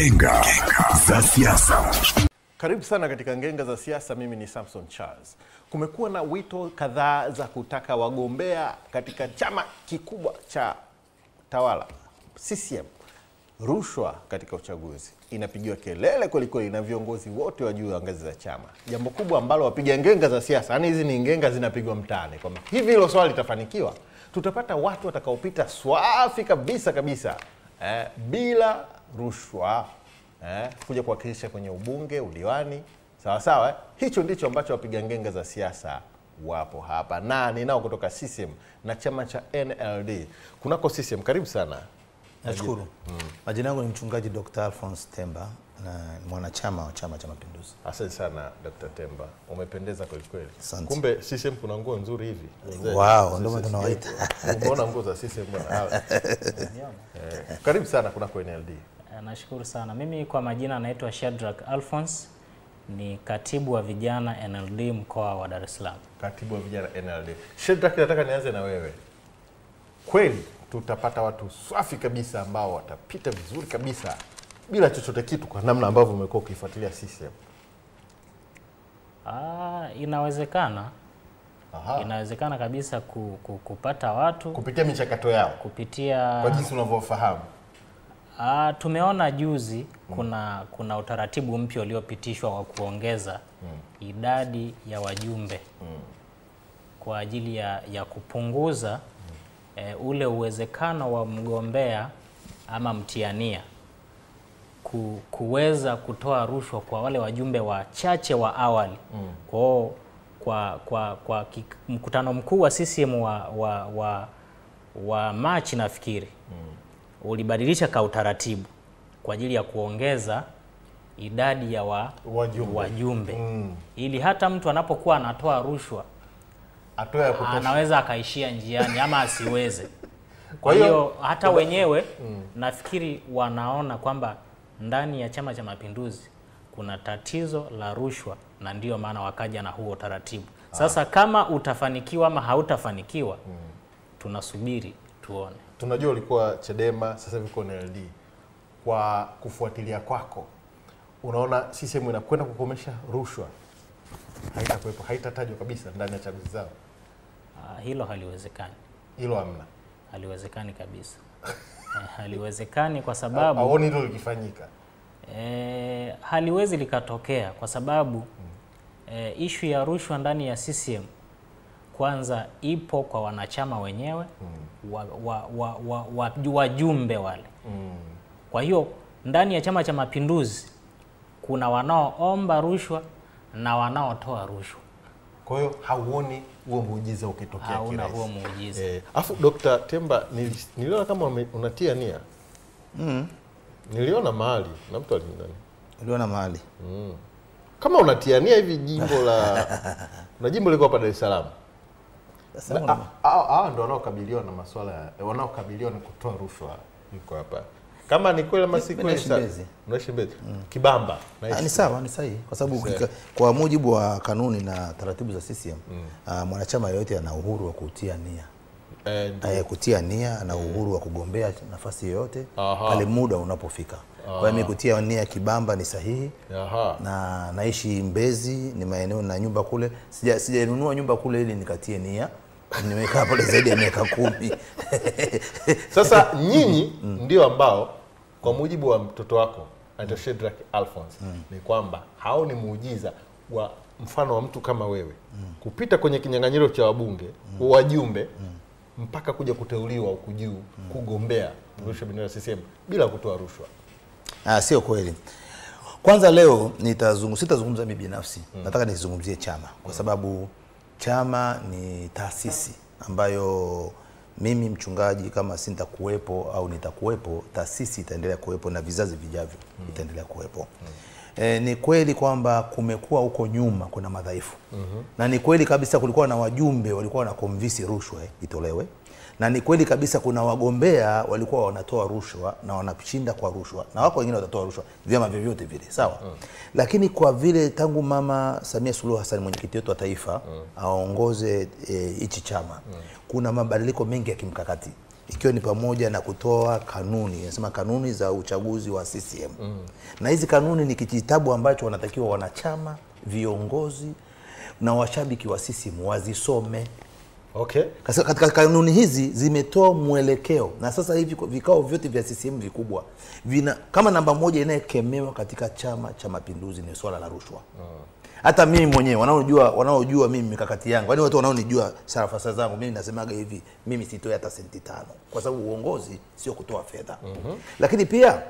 Ngenga za siasa. Karibu sana katika Ngenga za siasa. Mimi ni Samson Charles. Kumekuwa na wito kadhaa za kutaka wagombea katika chama kikubwa cha tawala CCM rushwa katika uchaguzi. Inapigiwa kelele kweli na viongozi wote wa juu wa ngazi za chama. Jambo kubwa ambalo wapiga ngenga za siasa, yani hizi ni ngenga zinapigwa mtaani, kwamba hivi hilo swali litafanikiwa. Tutapata watu watakaopita swafi kabisa bila rushwa kuja kuwakilisha kwenye ubunge, udiwani, sawa. Hicho ndicho ambacho wapiga ngenga za siasa wapo hapa, na ninao kutoka CCM na chama cha NLD. Kunako CCM, karibu sana. Nashukuru. Majina yangu ni mchungaji Dr. Alphonse Temba na mwanachama wa Chama cha Mapinduzi. Asante sana Dr. Temba. Umependeza kweli kweli. Asante. Kumbe CCM kuna nguo nzuri hivi. Wow, ndio maana tunawaita. Umeona nguo za CCM bwana. Karibu sana kunako NLD. Nashukuru sana. Mimi kwa majina naitwa Shadrack Alphonse, ni katibu wa vijana NLD mkoa wa Dar es Salaam. Katibu wa vijana NLD. Shadrack, nataka nianze na wewe. Kweli tutapata watu swafi kabisa ambao watapita vizuri kabisa bila chochote kitu, kwa namna ambavyo umekuwa ukifuatilia CCM? Inawezekana. Inawezekana kabisa kupata watu kupitia michakato yao, kupitia kwa jinsi unavyofahamu. Tumeona juzi kuna utaratibu mpya uliopitishwa wa kuongeza idadi ya wajumbe kwa ajili ya kupunguza ule uwezekano wa mgombea ama mtiania kuweza kutoa rushwa kwa wale wajumbe wachache wa awali. Kwa mkutano mkuu wa CCM wa Machi nafikiri ulibadilisha ka utaratibu kwa ajili ya kuongeza idadi ya wajumbe. Ili hata mtu anapokuwa anatoa rushwa anaweza akaishia njiani ama asiweze. Kwa hiyo hata wenyewe nafikiri wanaona kwamba ndani ya Chama cha Mapinduzi kuna tatizo la rushwa, na ndio maana wakaja na huo taratibu. Sasa kama utafanikiwa ama hautafanikiwa, tunasubiri tuone. Tunajua ulikuwa Chadema, sasa hivi uko NLD. Kwa kufuatilia kwako, unaona CCM inakwenda kukomesha rushwa? Haitakuwepo, haitatajwa kabisa ndani ya chaguzi zao? Hilo haliwezekani. Hilo hamna. Haliwezekani kabisa. Haliwezekani kwa sababu haoni hilo likifanyika. Haliwezi likatokea kwa sababu issue ya rushwa ndani ya CCM kwanza ipo kwa wanachama wenyewe, wajumbe wale. Kwa hiyo ndani ya Chama cha Mapinduzi kuna wanaoomba rushwa na wanaotoa rushwa. Kwa hiyo hauoni huo muujiza ukitokea kirahisi? Hauna huo muujiza. Afu Dr. Temba, niliona kama unatia nia. Niliona mahali na mtu alinani. Niliona mahali. Kama unatia nia hivi jimbo la na jimbo liko hapa Dar es Salaam. Sasa ndio wanaokabiliwa na masuala, wanaokabiliwa na kutoa rushwa yuko hapa. Kama ni kweli masiku unaishi Mbezi. Kibamba. Ni sawa, ni sahihi kwa sababu kwa mujibu wa kanuni na taratibu za CCM mwanachama yote ana uhuru wa kutia nia. Kutia nia, ana uhuru wa kugombea nafasi yoyote pale muda unapofika. Kwa hiyo mimi kutia nia Kibamba ni sahihi. Na naishi Mbezi, ni maeneo na nyumba kule. Sijanunua nyumba kule ili nikatie nia. Nimekaa pale zaidi ya miaka 10. Sasa nyinyi ndio ambao kwa mujibu wa mtoto wako anaitwa Shadrack Alphonse ni kwamba hao ni muujiza wa mfano wa mtu kama wewe kupita kwenye kinyang'anyiro cha wabunge, wajumbe mpaka kuja kuteuliwa huku juu kugombea rushwa bendera CCM bila kutoa rushwa. Sio kweli. Kwanza leo sitazungumza mimi binafsi. Nataka nizungumzie chama kwa sababu chama ni taasisi ambayo mimi mchungaji kama sintakuwepo au nitakuwepo, taasisi itaendelea kuwepo na vizazi vijavyo itaendelea kuwepo. Ni kweli kwamba kumekuwa huko nyuma kuna madhaifu. Na ni kweli kabisa kulikuwa na wajumbe walikuwa na convince rushwa itolewe. Na ni kweli kabisa kuna wagombea walikuwa wanatoa rushwa na wanashinda kwa rushwa. Na wako wengine watatoa rushwa vyama vyovyote vile, sawa? Lakini kwa vile tangu Mama Samia Suluhu Hassan mwenyekiti wetu wa taifa aongoze hichi chama, kuna mabadiliko mengi ya kimkakati ikiwa ni pamoja na kutoa kanuni, nasema kanuni za uchaguzi wa CCM. Na hizi kanuni ni kijitabu ambacho wanatakiwa wanachama, viongozi na washabiki wa CCM wazisome. Okay. Katika kanuni hizi zimetoa mwelekeo, na sasa hivi vikao vyote vya CCM vikubwa vina kama namba moja inayekemewa katika Chama cha Mapinduzi ni swala la rushwa. Hata mimi mwenyewe wanaojua mimi mikakati yangu, yaani watu wanaonijua sarafasa zangu, mimi nasemaga hivi, mimi sitoi hata senti 5 kwa sababu uongozi sio kutoa fedha. Lakini pia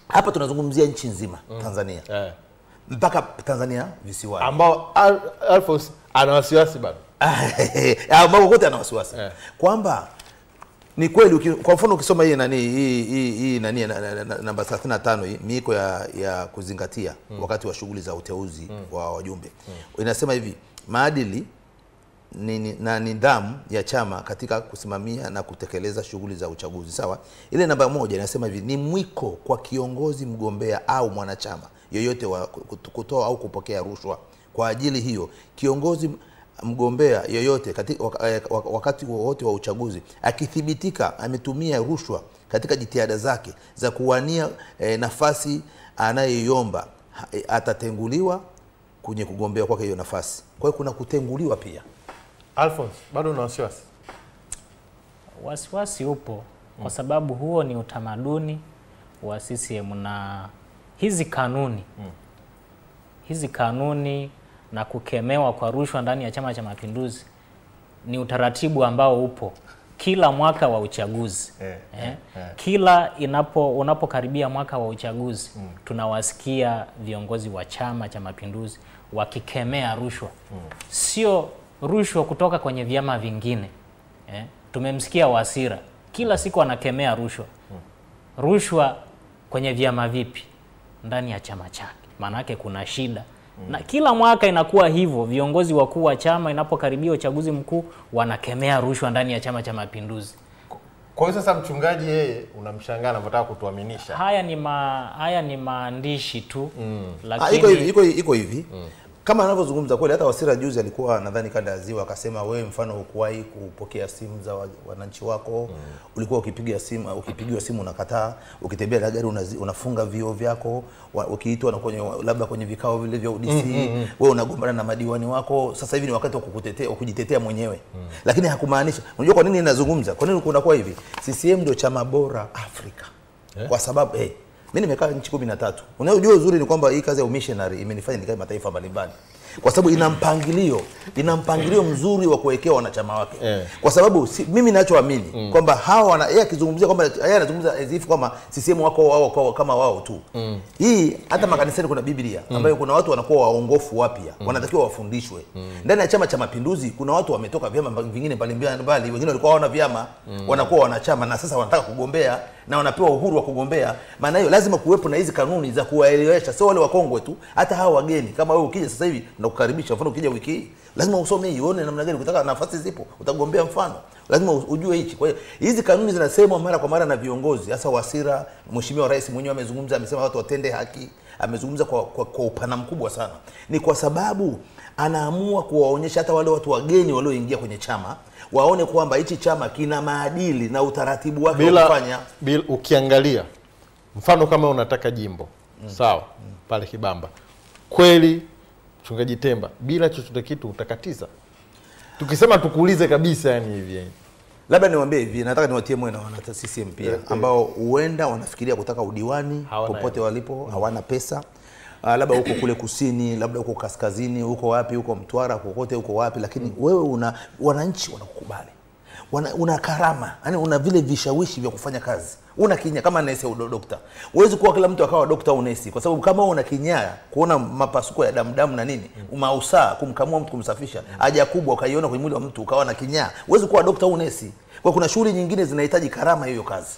hapa tunazungumzia nchi nzima, Tanzania. Mpaka Tanzania visiwani. Ambao Alphonse ana wasiwasi bado. Ambao kote ana wasiwasi. Kwamba ni kweli kwa mfano ukisoma hii nani namba 35 hii miiko ya kuzingatia wakati wa shughuli za uteuzi wa wajumbe. Inasema hivi, maadili na nidhamu ya chama katika kusimamia na kutekeleza shughuli za uchaguzi. Sawa? Ile namba 1 inasema hivi, ni mwiko kwa kiongozi, mgombea au mwanachama yoyote wa kutoa au kupokea rushwa. Kwa ajili hiyo, kiongozi, mgombea yoyote wakati wowote wa uchaguzi akithibitika ametumia rushwa katika jitihada zake za kuwania nafasi anayoiomba, atatenguliwa kwenye kugombea kwake hiyo nafasi. Kwa hiyo kuna kutenguliwa pia. Alphonse, bado una wasiwasi? Wasiwasi upo kwa sababu huo ni utamaduni wa CCM, na hizi kanuni na kukemewa kwa rushwa ndani ya Chama cha Mapinduzi ni utaratibu ambao upo kila mwaka wa uchaguzi. Kila unapokaribia mwaka wa uchaguzi tunawasikia viongozi wa Chama cha Mapinduzi wakikemea rushwa. Sio rushwa kutoka kwenye vyama vingine. Tumemsikia Wasira kila siku anakemea rushwa. Rushwa kwenye vyama vipi? Ndani ya chama chake. Maana yake kuna shida. Na kila mwaka inakuwa hivyo, viongozi wakuu wa chama inapokaribia uchaguzi mkuu wanakemea rushwa ndani ya Chama cha Mapinduzi. Kwa hiyo sasa mchungaji yeye unamshangaa anataka kutuaminisha. Haya ni maandishi tu. Lakini iko hivi. Kama anavyozungumza kweli, hata Wasira juzi alikuwa nadhani kanda ya Ziwa akasema wewe mfano hukuwahi kupokea simu za wananchi wako, ulikuwa ukipigiwa simu unakataa, ukitembea na gari unafunga vioo vyako, ukiitwa na labda kwenye vikao vile vya UDC wewe unagombana na madiwani wako. Sasa hivi ni wakati wa kujitetea mwenyewe. Lakini hakumaanisha. Unajua kwa nini ninazungumza? Kwa nini kunakuwa hivi? CCM ndio chama bora Afrika. Kwa sababu mimi nimekaa nchi 13. Unajua uzuri ni kwamba hii kazi ya missionary imenifanya nikae mataifa mbalimbali. Kwa sababu ina mpangilio mzuri wa kuwekea wanachama wake. Kwa sababu mimi ninachoamini kwamba hawa yeye akizungumzia kwamba yeye anazungumza hivi kwamba CCM wako kama wao tu. Hii hata makanisani kuna Biblia ambayo kuna watu wanakuwa waongofu wapya, wanatakiwa wafundishwe. Ndani ya Chama cha Mapinduzi kuna watu wametoka vyama vingine mbalimbali, wengine walikuwa hawana vyama, wanakuwa wanachama na sasa wanataka kugombea na wanapewa uhuru wa kugombea. Maana hiyo lazima kuwepo na hizi kanuni za kuwaelewesha, sio wale wakongwe tu, hata hawa wageni. Kama wewe ukija sasa hivi na kukaribisha, mfano ukija wiki hii lazima usome hii, uone namna gani kutaka nafasi zipo, utagombea mfano. Lazima ujue hichi. Kwa hiyo hizi kanuni zinasemwa mara kwa mara na viongozi, hasa Wasira, Mheshimiwa Rais mwenyewe amezungumza, amesema watu watende haki, amezungumza kwa upana mkubwa sana. Ni kwa sababu anaamua kuwaonyesha hata wale watu wageni walioingia kwenye chama waone kwamba hichi chama kina maadili na utaratibu wake wa kufanya. Ukiangalia mfano kama unataka jimbo sawa pale Kibamba, kweli mchungaji Temba, bila chochote kitu utakatiza. Tukisema tukuulize kabisa yani hivi. Labda niwaambie hivi, nataka niwatie moyo na wana CCM pia ambao huenda wanafikiria kutaka udiwani popote walipo, hawana pesa. Labda huko kule kusini, labda huko kaskazini, huko wapi, huko Mtwara, kokote huko wapi, lakini wewe wananchi wanakukubali. Una karama, yani una vile vishawishi vya kufanya kazi. Una kinya kama nesi au dokta. Huwezi kuwa kila mtu akawa dokta au nesi, kwa sababu kama una kinya kuona mapasuko ya damu na nini, umausaa kumkamua mtu kumsafisha, haja kubwa ukaiona kwenye mwili wa mtu ukawa na kinya, huwezi kuwa dokta au nesi. Kwa kuna shughuli nyingine zinahitaji karama hiyo kazi.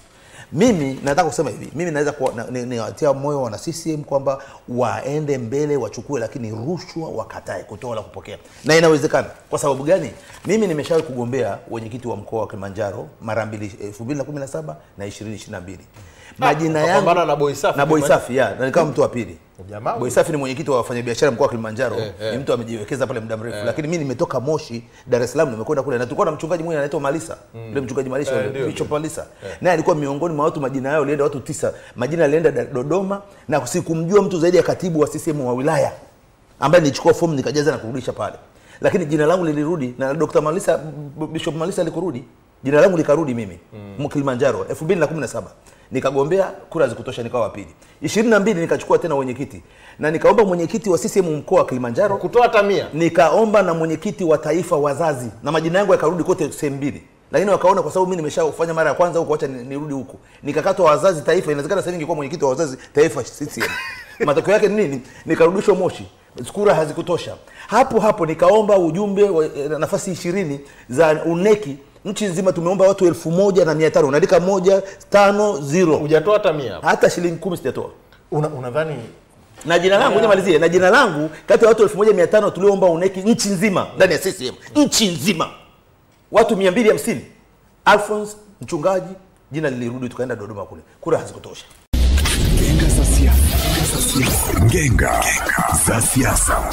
Mimi nataka kusema hivi, mimi naweza niwatia moyo wana CCM kwamba waende mbele wachukue, lakini rushwa wakatae kutoa wala kupokea. Na inawezekana. Kwa sababu gani? Mimi nimeshawahi kugombea wenyekiti wa mkoa wa Kilimanjaro mara 2, 2017 na 2022. majina yangu Kupambana na Boy Safi. Na Boy Safi na nikawa mtu wa pili. Jamaa. Boy Safi ni mwenyekiti wa wafanyabiashara mkoa wa Kilimanjaro. Ni mtu amejiwekeza pale muda mrefu. Lakini mimi nimetoka Moshi, Dar es Salaam nimekwenda kule na tulikuwa na mchungaji mmoja anaitwa Malisa. Yule mchungaji Malisa Bishop Malisa. Naye alikuwa miongoni mwa watu majina yao alienda watu 9. Majina alienda Dodoma na sikumjua mtu zaidi ya katibu wa CCM wa wilaya ambaye nilichukua fomu nikajaza na kurudisha pale. Lakini jina langu lilirudi na Dr. Malisa Bishop Malisa alikurudi. Jina langu likarudi mimi. Kilimanjaro 2017. Nikagombea kura zikutosha nikawa wa pili. 22 nikachukua tena mwenyekiti. Na nikaomba mwenyekiti wa CCM mkoa wa Kilimanjaro kutoa tamia. Nikaomba na mwenyekiti wa taifa wazazi na majina yangu yakarudi kote sehemu mbili. Lakini wakaona kwa sababu mimi nimeshafanya mara ya kwanza huko acha nirudi huko. Nikakatwa wazazi taifa, inawezekana sasa ningekuwa mwenyekiti wa wazazi taifa CCM. Matokeo yake ni nini? Nikarudishwa Moshi. Kura hazikutosha. Hapo nikaomba ujumbe nafasi 20 za uneki. Nchi nzima tumeomba watu 1500, unaandika 150. Hujatoa tamia. Hata shilingi 10 sijatoa. Unadhani na jina langu nimalizie na jina langu kati ya watu 1500 tulioomba uneki nchi nzima ndani ya CCM. Nchi nzima. Watu 250. Alphonse mchungaji jina lilirudi tukaenda Dodoma kule. Kura hazikutosha. Ngenga za siasa. Ngenga za siasa.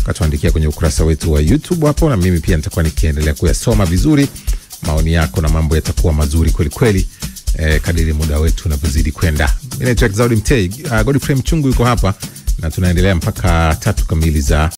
Katuandikia kwenye ukurasa wetu wa YouTube hapo, na mimi pia nitakuwa nikiendelea kuyasoma vizuri maoni yako na mambo yatakuwa mazuri kweli kweli kadiri muda wetu unavyozidi kwenda. Mimi ni Jack Zaudi Mtei, Godfrey Mchungu yuko hapa na tunaendelea mpaka 3 kamili za